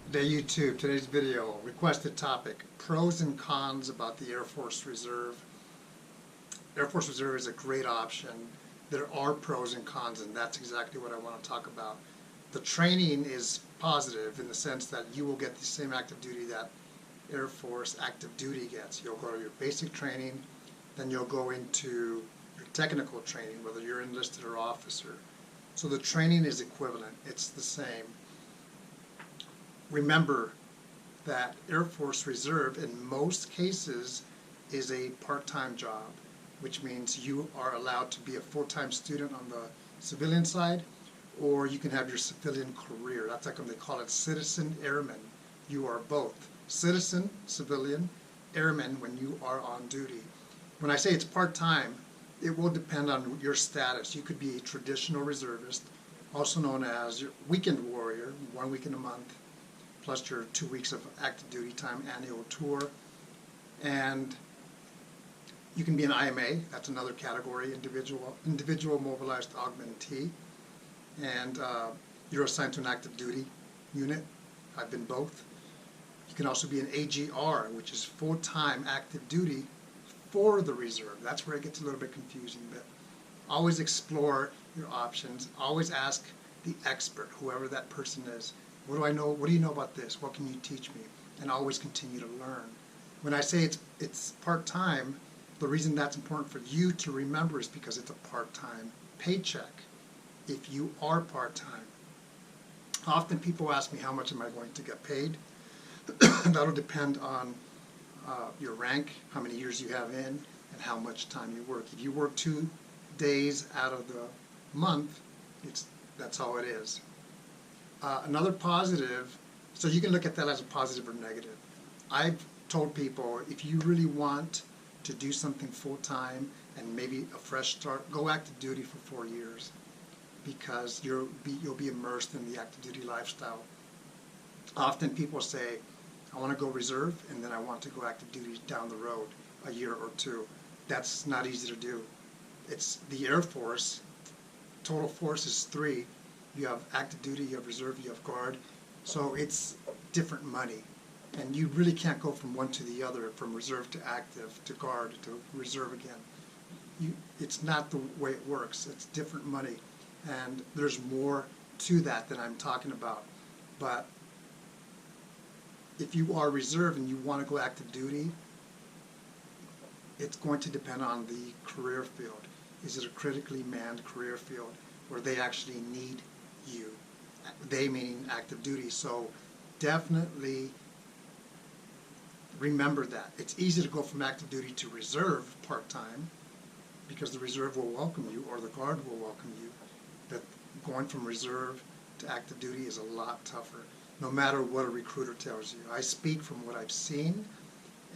Today YouTube, today's video, requested topic, pros and cons about the Air Force Reserve. Air Force Reserve is a great option. There are pros and cons, and that's exactly what I want to talk about. The training is positive in the sense that you will get the same active duty that Air Force active duty gets. You'll go to your basic training, then you'll go into your technical training, whether you're enlisted or officer. So the training is equivalent, it's the same. Remember that Air Force Reserve in most cases is a part-time job, which means you are allowed to be a full-time student on the civilian side, or you can have your civilian career. That's like when they call it citizen airman. You are both citizen, civilian, airman when you are on duty. When I say it's part-time, it will depend on your status. You could be a traditional reservist, also known as your weekend warrior, 1 week in a month, plus your 2 weeks of active duty time annual tour. And you can be an IMA, that's another category, individual mobilized augmentee. And you're assigned to an active duty unit. I've been both. You can also be an AGR, which is full-time active duty for the reserve. That's where it gets a little bit confusing, but always explore your options. Always ask the expert, whoever that person is. What do I know? What do you know about this? What can you teach me? And always continue to learn. When I say it's part-time, the reason that's important for you to remember is because it's a part-time paycheck if you are part-time. Often people ask me, how much am I going to get paid? That'll depend on your rank, how many years you have in, and how much time you work. If you work 2 days out of the month, that's all it is. Another positive, so you can look at that as a positive or negative. I've told people, if you really want to do something full-time and maybe a fresh start, go active duty for 4 years, because you'll be immersed in the active duty lifestyle. Often people say, I want to go reserve and then I want to go active duty down the road, a year or two. That's not easy to do. It's the Air Force, total force is 3. You have active duty, you have reserve, you have guard. So it's different money. And you really can't go from one to the other, from reserve to active, to guard, to reserve again. It's not the way it works. It's different money. And there's more to that than I'm talking about. But if you are reserve and you want to go active duty, it's going to depend on the career field. Is it a critically manned career field where they actually need you? They meaning active duty. So definitely remember that. It's easy to go from active duty to reserve part-time because the reserve will welcome you or the guard will welcome you. But going from reserve to active duty is a lot tougher, no matter what a recruiter tells you. I speak from what I've seen,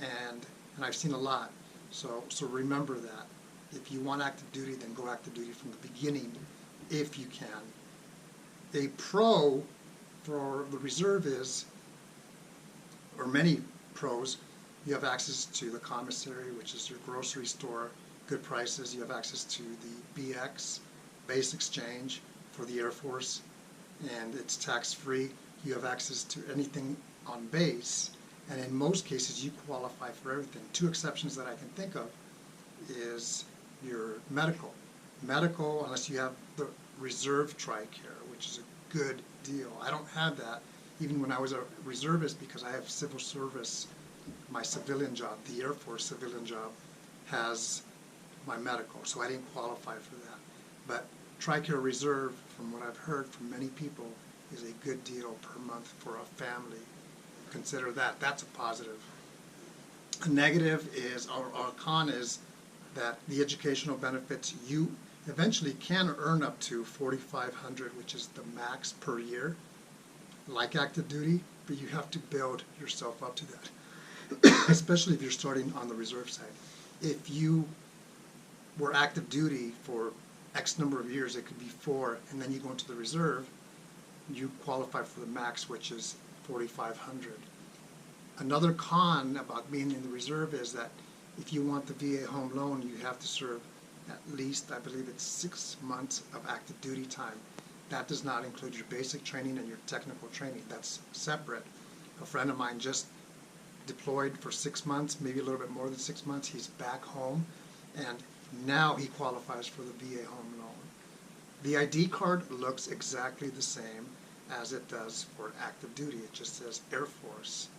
and I've seen a lot. So remember that. If you want active duty, then go active duty from the beginning, if you can. A pro for the reserve is, or many pros, you have access to the commissary, which is your grocery store, good prices. You have access to the BX, base exchange, for the Air Force, and it's tax-free. You have access to anything on base, and in most cases you qualify for everything. 2 exceptions that I can think of is your medical. Medical, unless you have the reserve TRICARE, which is a good deal. I don't have that even when I was a reservist because I have civil service. My civilian job, the Air Force civilian job, has my medical, so I didn't qualify for that. But TRICARE Reserve, from what I've heard from many people, is a good deal per month for a family. Consider that. That's a positive. A negative is, or a con is, that the educational benefits, you eventually can earn up to $4,500, which is the max per year, like active duty, but you have to build yourself up to that, especially if you're starting on the reserve side. If you were active duty for X number of years, it could be 4, and then you go into the reserve, you qualify for the max, which is $4,500. Another con about being in the reserve is that if you want the VA home loan, you have to serve at least, I believe it's 6 months of active duty time. That does not include your basic training and your technical training. That's separate. A friend of mine just deployed for 6 months, maybe a little bit more than 6 months. He's back home, and now he qualifies for the VA home loan. The ID card looks exactly the same as it does for active duty. It just says Air Force.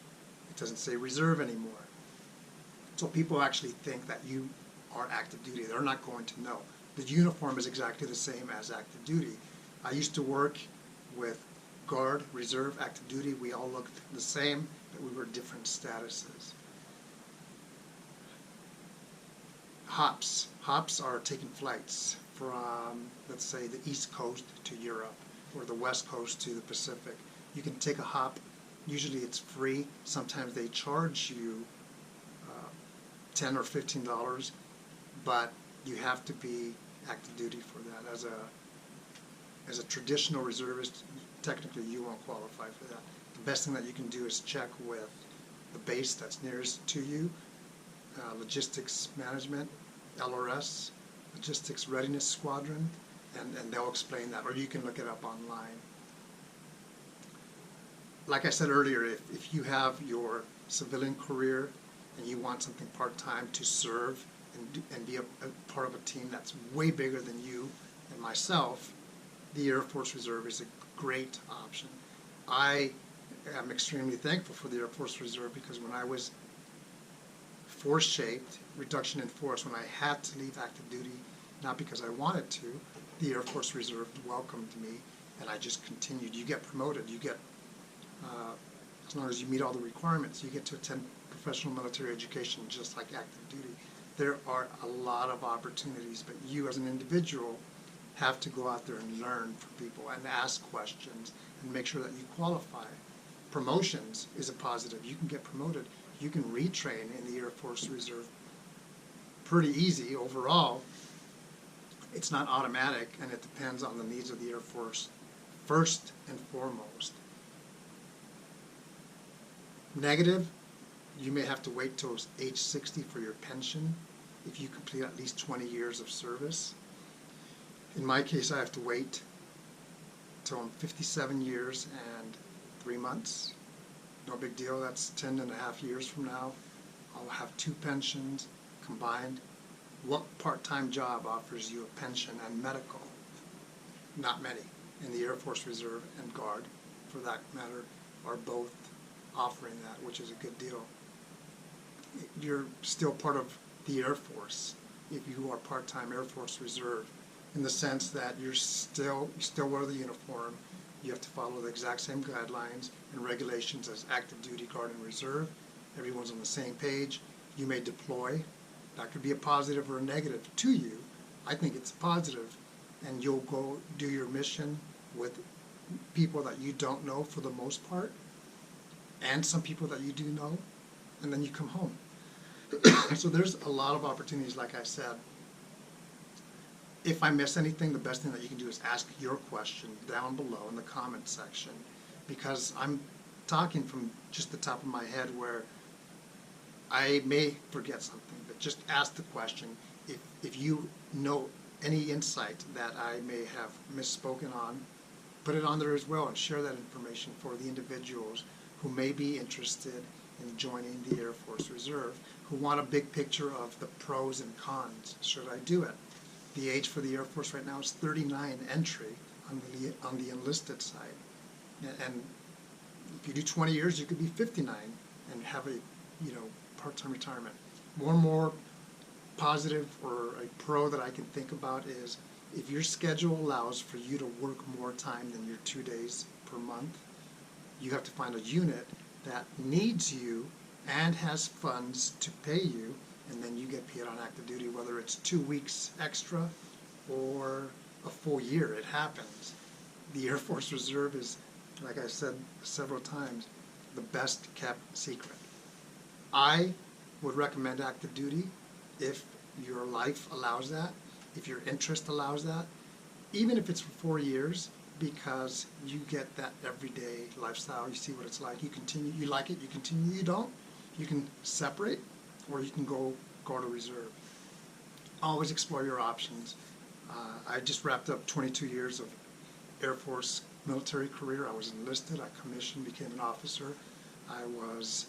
It doesn't say reserve anymore. So people actually think that you are active duty. They're not going to know. The uniform is exactly the same as active duty. I used to work with Guard, Reserve, active duty. We all looked the same, but we were different statuses. Hops. Hops are taking flights from, let's say, the East Coast to Europe or the West Coast to the Pacific. You can take a hop. Usually it's free. Sometimes they charge you $10 or $15, but you have to be active duty for that. As a traditional reservist, technically you won't qualify for that. The best thing that you can do is check with the base that's nearest to you, Logistics Management, LRS, Logistics Readiness Squadron, and they'll explain that, or you can look it up online. Like I said earlier, if you have your civilian career and you want something part-time to serve and be a part of a team that's way bigger than you and myself, the Air Force Reserve is a great option. I am extremely thankful for the Air Force Reserve because when I was force-shaped, reduction in force, when I had to leave active duty, not because I wanted to, the Air Force Reserve welcomed me, and I just continued. You get promoted. You get, as long as you meet all the requirements, you get to attend professional military education just like active duty. There are a lot of opportunities, but you as an individual have to go out there and learn from people and ask questions and make sure that you qualify. Promotions is a positive. You can get promoted. You can retrain in the Air Force Reserve pretty easy overall. It's not automatic, and it depends on the needs of the Air Force first and foremost. Negative, you may have to wait till age 60 for your pension if you complete at least 20 years of service. In my case, I have to wait till I'm 57 years and 3 months. No big deal. That's 10 and a half years from now. I'll have 2 pensions combined. What part-time job offers you a pension and medical? Not many. In the Air Force Reserve and Guard, for that matter, are both offering that, which is a good deal. You're still part of the Air Force if you are part-time Air Force Reserve, in the sense that you still wear the uniform. You have to follow the exact same guidelines and regulations as active duty, Guard, and Reserve. Everyone's on the same page. You may deploy. That could be a positive or a negative to you. I think it's positive, and you'll go do your mission with people that you don't know for the most part, and some people that you do know, and then you come home. So there's a lot of opportunities, like I said. If I miss anything, the best thing that you can do is ask your question down below in the comment section, because I'm talking from just the top of my head where I may forget something, but just ask the question. If you know any insight that I may have misspoken on, put it on there as well and share that information for the individuals who may be interested in joining the Air Force Reserve, who want a big picture of the pros and cons. Should I do it? The age for the Air Force right now is 39 entry on the enlisted side. And if you do 20 years, you could be 59 and have a part-time retirement. More positive or a pro that I can think about is if your schedule allows for you to work more time than your 2 days per month, you have to find a unit that needs you and has funds to pay you, and then you get paid on active duty, whether it's 2 weeks extra or a full year. It happens. The Air Force Reserve is, like I said several times, the best kept secret. I would recommend active duty if your life allows that, if your interest allows that, even if it's for 4 years, because you get that everyday lifestyle. You see what it's like. You continue, you like it, you continue, you don't. You can separate, or you can go to reserve. Always explore your options. I just wrapped up 22 years of Air Force military career. I was enlisted, I commissioned, became an officer. I was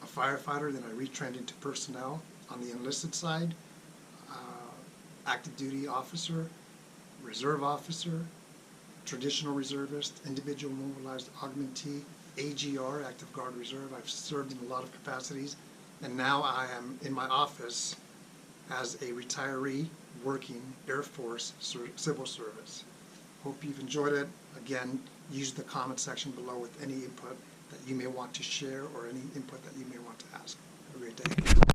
a firefighter, then I retrained into personnel on the enlisted side, active duty officer, reserve officer, traditional reservist, individual mobilized augmentee, AGR, Active Guard Reserve. I've served in a lot of capacities, and now I am in my office as a retiree working Air Force civil service. Hope you've enjoyed it. Again, use the comment section below with any input that you may want to share or any input that you may want to ask. Have a great day.